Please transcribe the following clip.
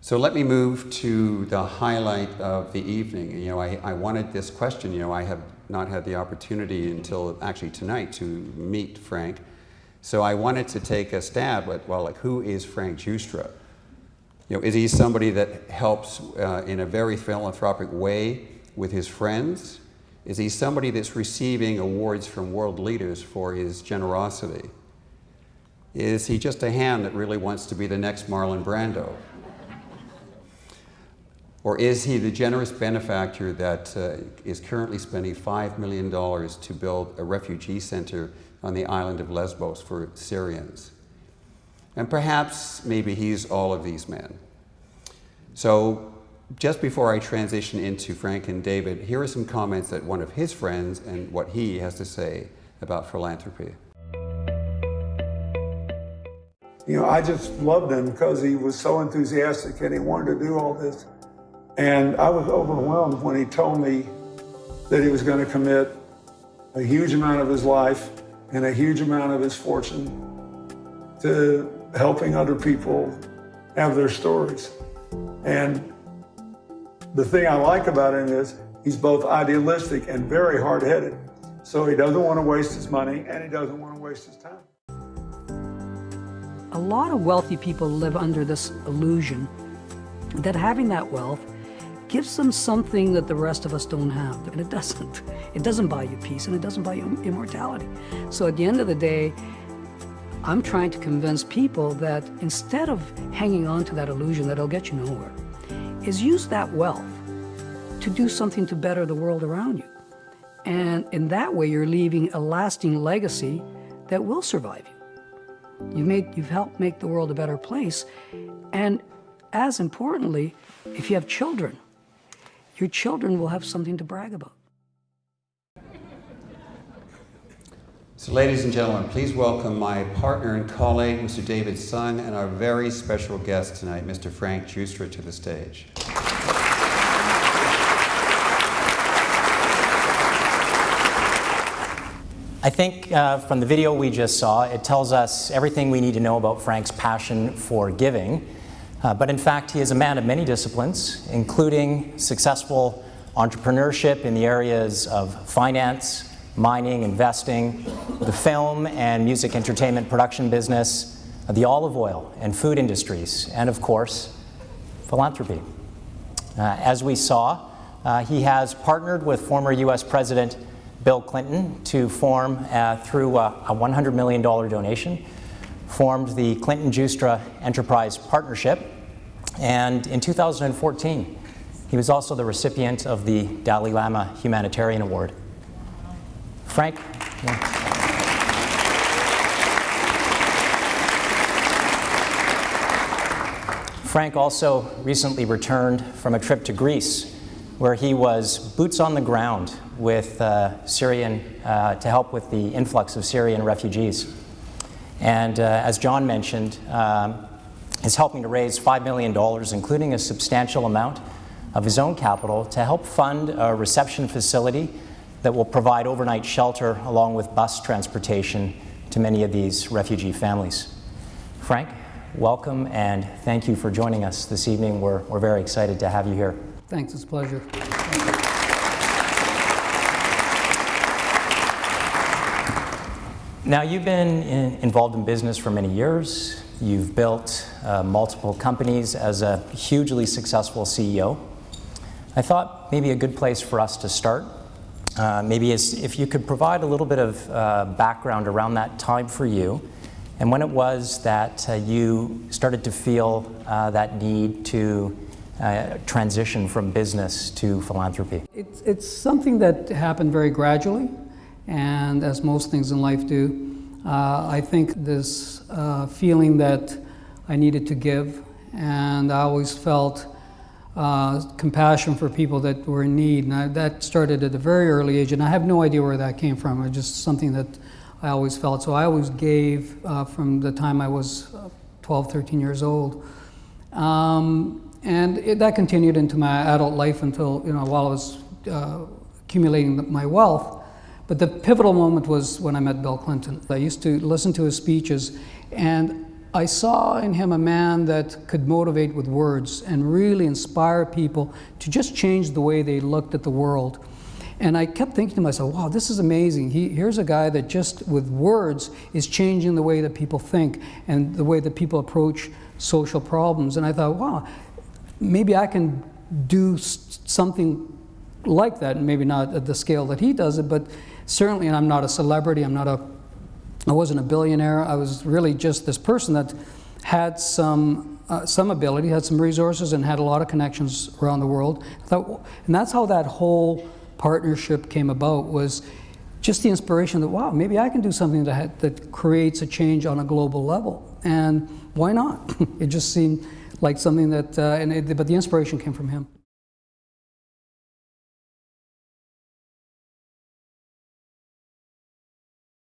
So let me move to the highlight of the evening. You know, I wanted this question. You know, I have not had the opportunity until actually tonight to meet Frank. So I wanted to take a stab at, well, like, who is Frank Giustra? You know, is he somebody that helps in a very philanthropic way with his friends? Is he somebody that's receiving awards from world leaders for his generosity? Is he just a ham that really wants to be the next Marlon Brando? Or is he the generous benefactor that is currently spending $5 million to build a refugee center on the island of Lesbos for Syrians? And perhaps, maybe he's all of these men. So, just before I transition into Frank and David, here are some comments that one of his friends and what he has to say about philanthropy. You know, I just loved him because he was so enthusiastic and he wanted to do all this. And I was overwhelmed when he told me that he was going to commit a huge amount of his life and a huge amount of his fortune to helping other people have their stories. And the thing I like about him is he's both idealistic and very hard-headed. So he doesn't want to waste his money and he doesn't want to waste his time. A lot of wealthy people live under this illusion that having that wealth gives them something that the rest of us don't have, and it doesn't. It doesn't buy you peace, and it doesn't buy you immortality. So at the end of the day, I'm trying to convince people that instead of hanging on to that illusion that'll get you nowhere, is use that wealth to do something to better the world around you. And in that way, you're leaving a lasting legacy that will survive you. You've helped make the world a better place, and as importantly, if you have children, your children will have something to brag about. So ladies and gentlemen, please welcome my partner and colleague, Mr. David Sun, and our very special guest tonight, Mr. Frank Giustra, to the stage. I think from the video we just saw, it tells us everything we need to know about Frank's passion for giving. But in fact, he is a man of many disciplines, including successful entrepreneurship in the areas of finance, mining, investing, the film and music entertainment production business, the olive oil and food industries, and of course, philanthropy. As we saw, he has partnered with former US President Bill Clinton to form, through a $100 million donation, formed the Clinton-Giustra Enterprise Partnership. And in 2014, he was also the recipient of the Dalai Lama Humanitarian Award. Frank? Yeah. Frank also recently returned from a trip to Greece, where he was boots on the ground with to help with the influx of Syrian refugees. And as John mentioned, is helping to raise $5 million, including a substantial amount of his own capital, to help fund a reception facility that will provide overnight shelter along with bus transportation to many of these refugee families. Frank, welcome, and thank you for joining us this evening. We're very excited to have you here. Thanks, it's a pleasure. Now, you've been involved in business for many years. You've built multiple companies as a hugely successful CEO. I thought maybe a good place for us to start maybe is if you could provide a little bit of background around that time for you and when it was that you started to feel that need to transition from business to philanthropy. It's something that happened very gradually, and as most things in life do, I think this feeling that I needed to give, and I always felt compassion for people that were in need, and that started at a very early age, and I have no idea where that came from. It was just something that I always felt. So I always gave from the time I was 12, 13 years old. And that continued into my adult life until, while I was accumulating my wealth. But the pivotal moment was when I met Bill Clinton. I used to listen to his speeches, and I saw in him a man that could motivate with words and really inspire people to just change the way they looked at the world. And I kept thinking to myself, wow, this is amazing. Here's a guy that just with words is changing the way that people think and the way that people approach social problems. And I thought, wow, maybe I can do something like that, and maybe not at the scale that he does it, but certainly, and I'm not a celebrity, I wasn't a billionaire, I was really just this person that had some ability, had some resources, and had a lot of connections around the world. And that's how that whole partnership came about, was just the inspiration that, wow, maybe I can do something that creates a change on a global level. And why not? It just seemed like something that, but the inspiration came from him.